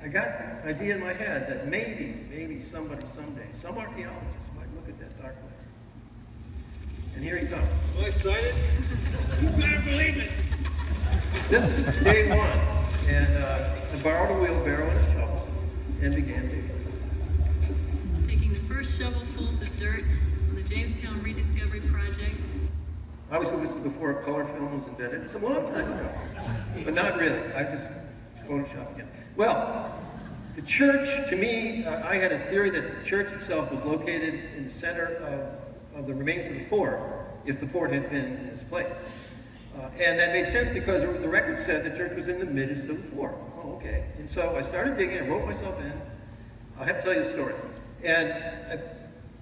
I got the idea in my head that maybe somebody someday, some archaeologist might look at that dark lake. And here he comes. Well, excited? You better believe it. This is day one, and I borrowed a wheelbarrow and a shovel and began digging. Taking the first shovelfuls of dirt on the Jamestown Rediscovery Project. Obviously, this is before color film was invented. It's a long time ago, but not really. I just Photoshop again. Well, the church, to me, I had a theory that the church itself was located in the center of the remains of the fort, if the fort had been in this place. And that made sense because the record said the church was in the midst of the fort. Oh, okay. And so I started digging, I wrote myself in. I'll have to tell you the story. And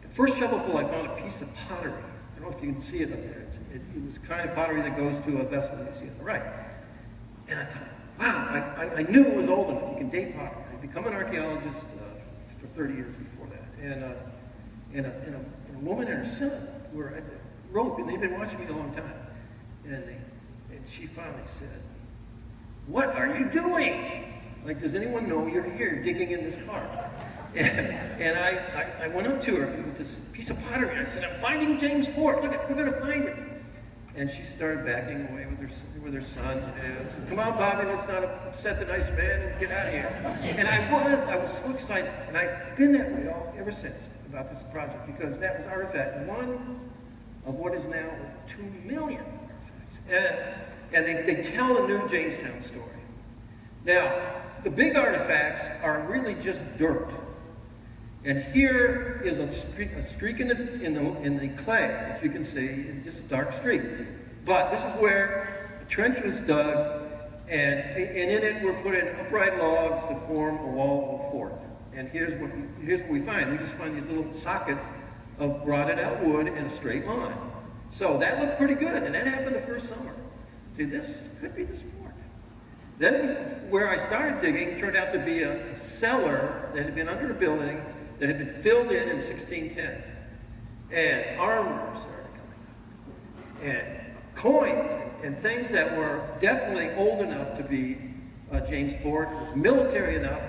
the first shovelful, I found a piece of pottery. I don't know if you can see it up there. It was kind of pottery that goes to a vessel you see on the right. And I thought, wow, I knew it was old enough. You can date pottery. I'd become an archaeologist for 30 years before that. And a woman and her son were at the rope, and they'd been watching me a long time. And she finally said, "What are you doing? Like, does anyone know you're here digging in this park?" And I went up to her with this piece of pottery. I said, "I'm finding James Fort. Look, we're going to find it." And she started backing away with her son. And said, "Come on, Bobby, let's not upset the nice man. Let's get out of here." And I was so excited. And I've been that way ever since about this project, because that was artifact one of what is now 2 million artifacts. And they tell a new Jamestown story. Now, the big artifacts are really just dirt. And here is a streak in the clay, which you can see is just a dark streak. But this is where a trench was dug, and in it were put in upright logs to form a wall of a fort. And here's what we find. We just find these little sockets of rotted out wood in a straight line. So that looked pretty good, and that happened the first summer. See, this could be this fort. Then where I started digging turned out to be a cellar that had been under a building that had been filled in 1610. And armor started coming up. And coins and things that were definitely old enough to be James Fort. It was military enough,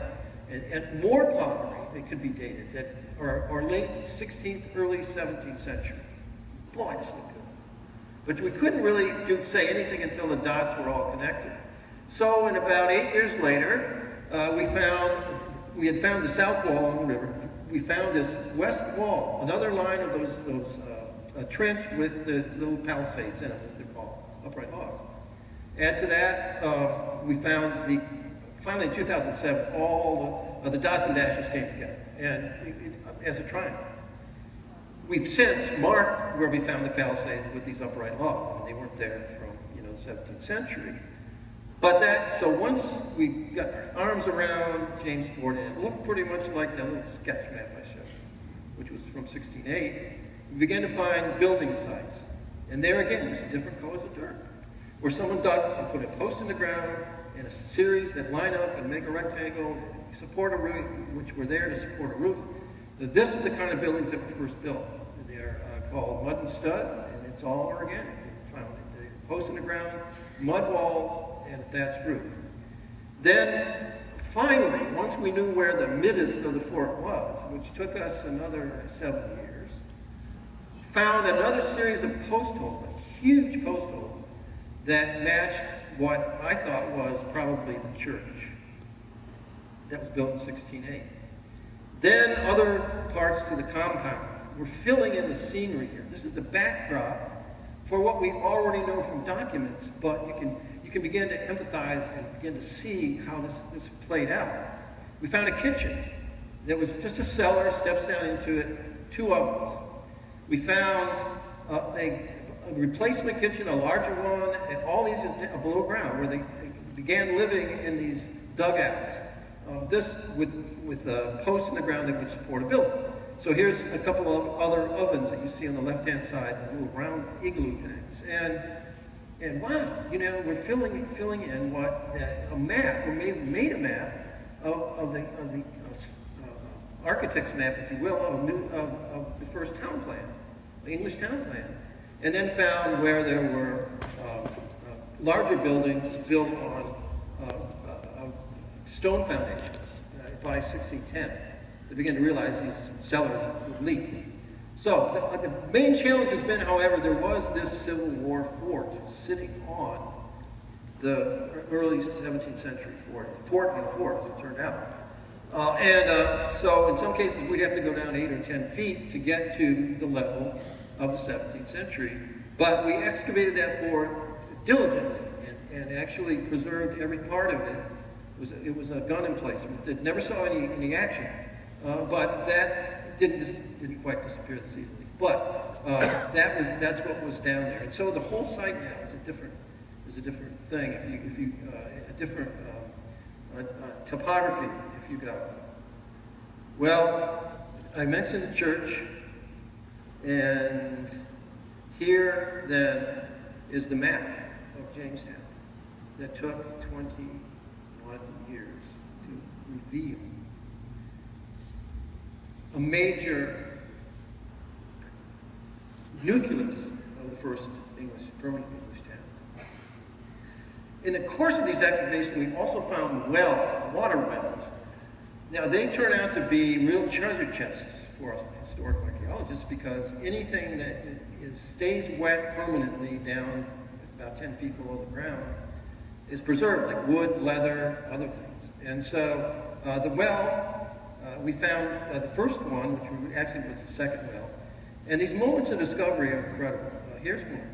and more pottery that could be dated, that are late 16th, early 17th century. Boy, this looked good. But we couldn't really say anything until the dots were all connected. So in about 8 years later, we had found the south wall on the river. We found this west wall, another line of those trench with the little palisades in it, what they're called, upright logs. Add to that, we found finally in 2007, all the dots and dashes came together, and as a triangle. We've since marked where we found the palisades with these upright logs, and they weren't there from the 17th century. But so once we got our arms around James Fort, and it looked pretty much like that little sketch map I showed you, which was from 1608, we began to find building sites. And there again, just different colors of dirt, where someone dug and put a post in the ground and a series that line up and make a rectangle, and support a roof, which were there to support a roof. This is the kind of buildings that were first built. They're called mud and stud, and it's all organic. We found it. A post in the ground, mud walls, and a thatched roof. Then, finally, once we knew where the midst of the fort was, which took us another 7 years, found another series of post holes, but huge post holes, that matched what I thought was probably the church that was built in 1608. Then other parts to the compound. We're filling in the scenery here. This is the backdrop for what we already know from documents, but you can begin to empathize and begin to see how this played out. We found a kitchen that was just a cellar, steps down into it, 2 ovens. We found a replacement kitchen, a larger one, and all these below ground, where they began living in these dugouts. This with posts in the ground that would support a building. So here's a couple of other ovens that you see on the left-hand side, the little round igloo things. And wow, we're filling in what a map. We made a map of the architect's map, if you will, of the first town plan, the English town plan, and then found where there were larger buildings built on stone foundations. by 1610. They began to realize these cellars would leak. So the main challenge has been, however, there was this Civil War fort sitting on the early 17th century fort on a fort, as it turned out. So in some cases we'd have to go down 8 or 10 feet to get to the level of the 17th century. But we excavated that fort diligently and actually preserved every part of it. It was a gun emplacement that never saw any action, but that didn't quite disappear this easily. But that's what was down there. And so the whole site now is a different thing. If you a different topography. You got. Well, I mentioned the church, and here then is the map of Jamestown that took 21 years to reveal a major nucleus of the first permanent English town. In the course of these excavations, we also found water wells. Now, they turn out to be real treasure chests for us historical archaeologists, because anything that stays wet permanently down about 10 feet below the ground is preserved, like wood, leather, other things. And so the well, we found the first one, which actually was the second well. And these moments of discovery are incredible. Here's one.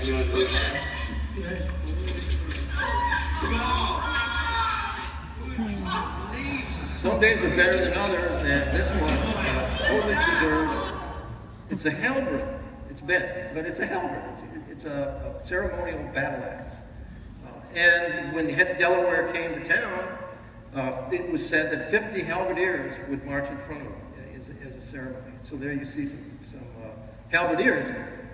You want to go ahead? Some days are better than others, and this one, totally preserved. It's a halberd. It's bent, but it's a halberd. It's a ceremonial battle axe. And when Delaware came to town, it was said that 50 halberdiers would march in front of him as a ceremony. So there you see some halberdiers.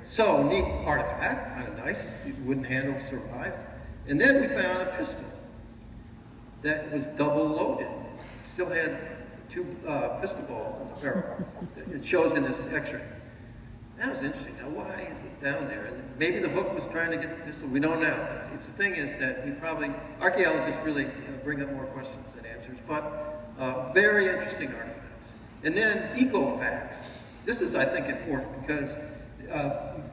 So, neat artifact, kind of nice. Wooden handle survived. And then we found a pistol that was double loaded. Still had 2 pistol balls in the barrel. It shows in this x-ray. That was interesting. Now, why is it down there? And maybe the hook was trying to get the pistol. We don't know. The thing is that archaeologists really bring up more questions than answers, but very interesting artifacts. And then eco-facts. This is, I think, important because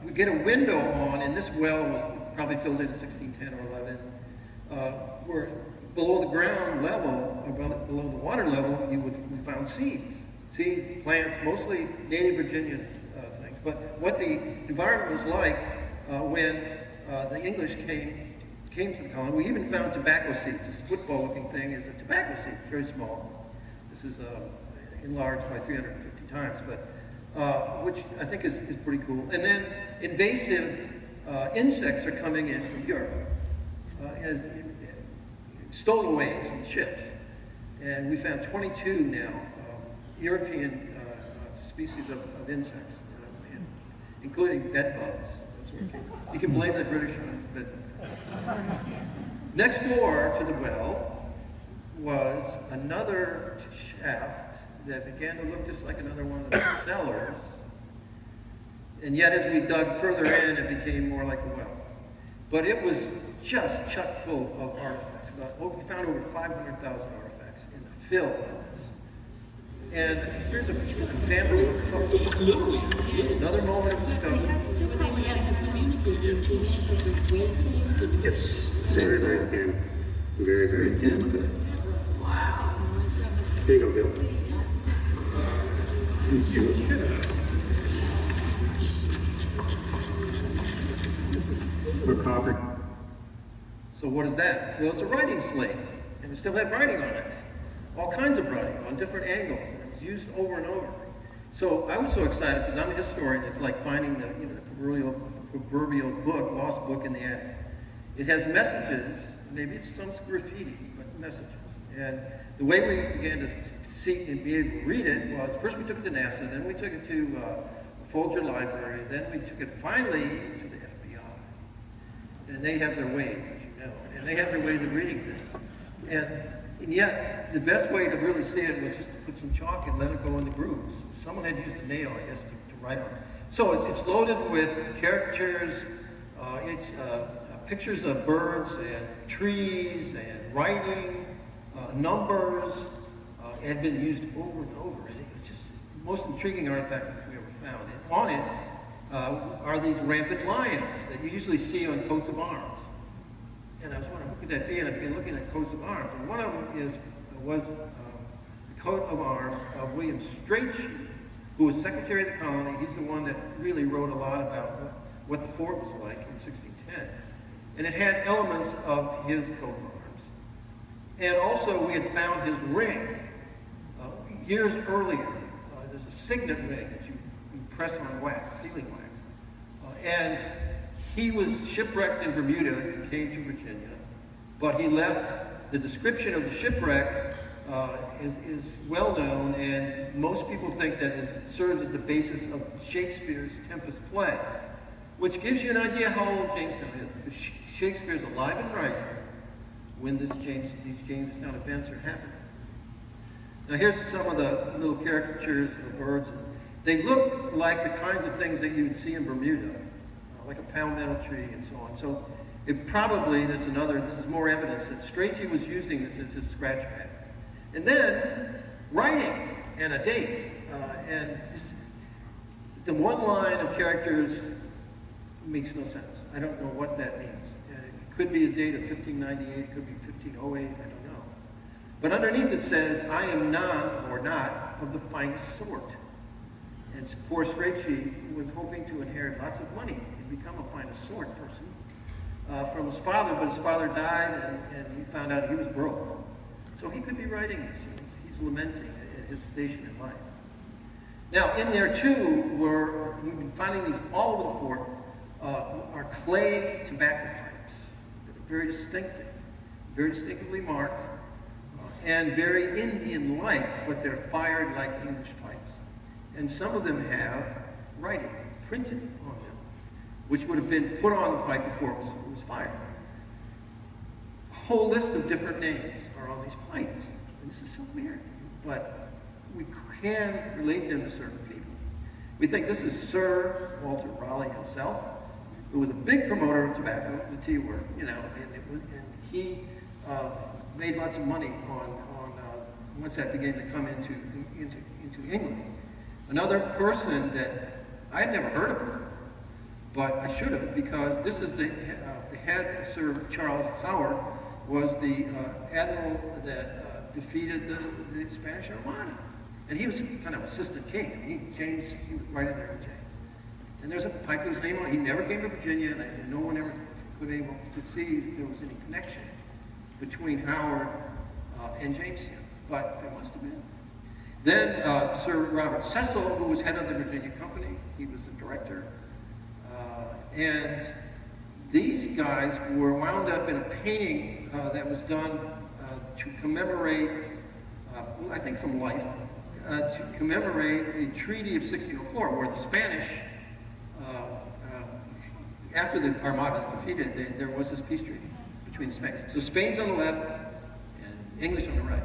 we get a window on, and this well was probably filled in 1610 or 11, where below the ground level, or below the water level, we found seeds, plants, mostly native Virginia things. But what the environment was like when the English came to the colony, we even found tobacco seeds. This football-looking thing is a tobacco seed, very small. This is enlarged by 350 times, but which I think is pretty cool. And then invasive insects are coming in from Europe, as stowaways and ships. And we found 22 now European species of insects, including bed bugs. You can blame the British on it. But next door to the well was another shaft that began to look just like another one of the cellars. And yet as we dug further in, it became more like a well. But it was just chock full of artifacts. We found over 500,000 artifacts in the fill of this. And here's an example of a couple. Another moment of discovery. It's very, very thin. Very, very thin. Look at it. Wow. Here you go, Bill. For copper. So what is that? Well, it's a writing slate, and it still had writing on it. All kinds of writing on different angles, and it was used over and over. So I was so excited because I'm a historian. It's like finding the proverbial book, lost book in the attic. It has messages, maybe it's some graffiti, but messages. And the way we began to see and be able to read it was, first we took it to NASA, then we took it to the Folger Library, then we took it finally to the FBI. And they have their ways, as you know, and they have their ways of reading things. And And yet, the best way to really see it was just to put some chalk and let it go in the grooves. Someone had used a nail, I guess, to write on it. So it's loaded with caricatures, pictures of birds and trees and writing, numbers. It had been used over and over. And it's just the most intriguing artifact that we ever found. And on it are these rampant lions that you usually see on coats of arms. And I was wondering, who could that be? And I began looking at coats of arms. And one of them was the coat of arms of William Strachey, who was Secretary of the Colony. He's the one that really wrote a lot about what the fort was like in 1610. And it had elements of his coat of arms. And also we had found his ring years earlier. There's a signet ring that you press on wax, sealing wax. And he was shipwrecked in Bermuda and came to Virginia, but he left. The description of the shipwreck is well known, and most people think that it serves as the basis of Shakespeare's Tempest play, which gives you an idea how old Jamestown is, because Shakespeare's alive and writing when these Jamestown events are happening. Now here's some of the little caricatures of birds. They look like the kinds of things that you would see in Bermuda, like a palmetto tree and so on. So it probably, this is more evidence that Strachey was using this as his scratch pad. And then writing and a date. The one line of characters makes no sense. I don't know what that means. And it could be a date of 1598, it could be 1508, I don't know. But underneath it says, I am none or not of the finest sort. And poor Strachey was hoping to inherit lots of money and become a finest sort person from his father, but his father died and he found out he was broke. So he could be writing this. He's lamenting at his station in life. Now, in there too, we've been finding these all over the fort, are clay tobacco pipes that are very distinctive, very distinctively marked, and very Indian-like, but they're fired like English pipes. And some of them have writing printed on them, which would have been put on the pipe before it was fired. A whole list of different names are on these pipes. And this is so weird, but we can relate them to certain people. We think this is Sir Walter Raleigh himself, who was a big promoter of tobacco, the tea word, and he made lots of money on once that began to come into England. Another person that I had never heard of before, but I should have, because this is the head, Sir Charles Howard, was the admiral that defeated the Spanish Armada. And he was kind of assistant king. He was right in there with James. And there's a pipe with his name on it. He never came to Virginia, and no one ever was able to see if there was any connection between Howard and Jamestown. But there must have been. Then Sir Robert Cecil, who was head of the Virginia Company, he was the director. And these guys were wound up in a painting that was done to commemorate, I think from life, to commemorate the Treaty of 1604, where the Spanish, after the Armada was defeated, there was this peace treaty between the Spanish. So Spain's on the left and English on the right.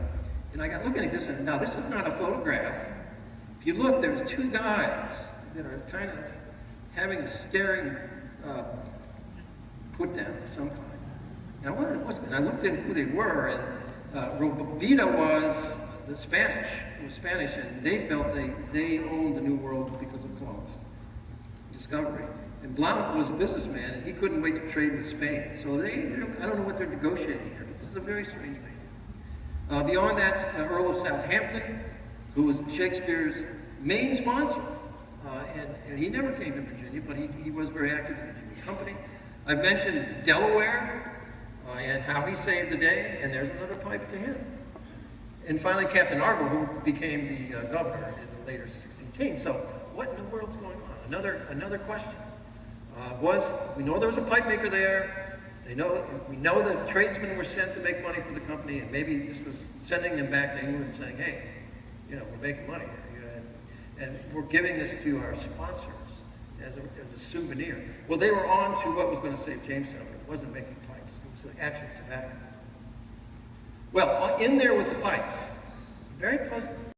And I got looking at this, and now this is not a photograph. If you look, there's two guys that are kind of having a staring put down of some kind. Now, what it was, and I looked at who they were, and Robita was the Spanish. It was Spanish, and they felt they owned the New World because of Columbus' discovery. And Blount was a businessman, and he couldn't wait to trade with Spain. So I don't know what they're negotiating here, but this is a very strange man. Beyond that, the Earl of Southampton, who was Shakespeare's main sponsor. And he never came to Virginia, but he was very active in the Virginia Company. I mentioned Delaware and how he saved the day, and there's another pipe to him. And finally, Captain Arbor, who became the governor in the later 1610s. So what in the world's going on? Another question. We know there was a pipe maker there. We know that tradesmen were sent to make money for the company, and maybe this was sending them back to England saying, hey, we're making money here, and we're giving this to our sponsors as a souvenir. Well, they were on to what was going to save Jamestown, but it wasn't making pipes. It was the actual tobacco. Well, in there with the pipes. Very puzzling.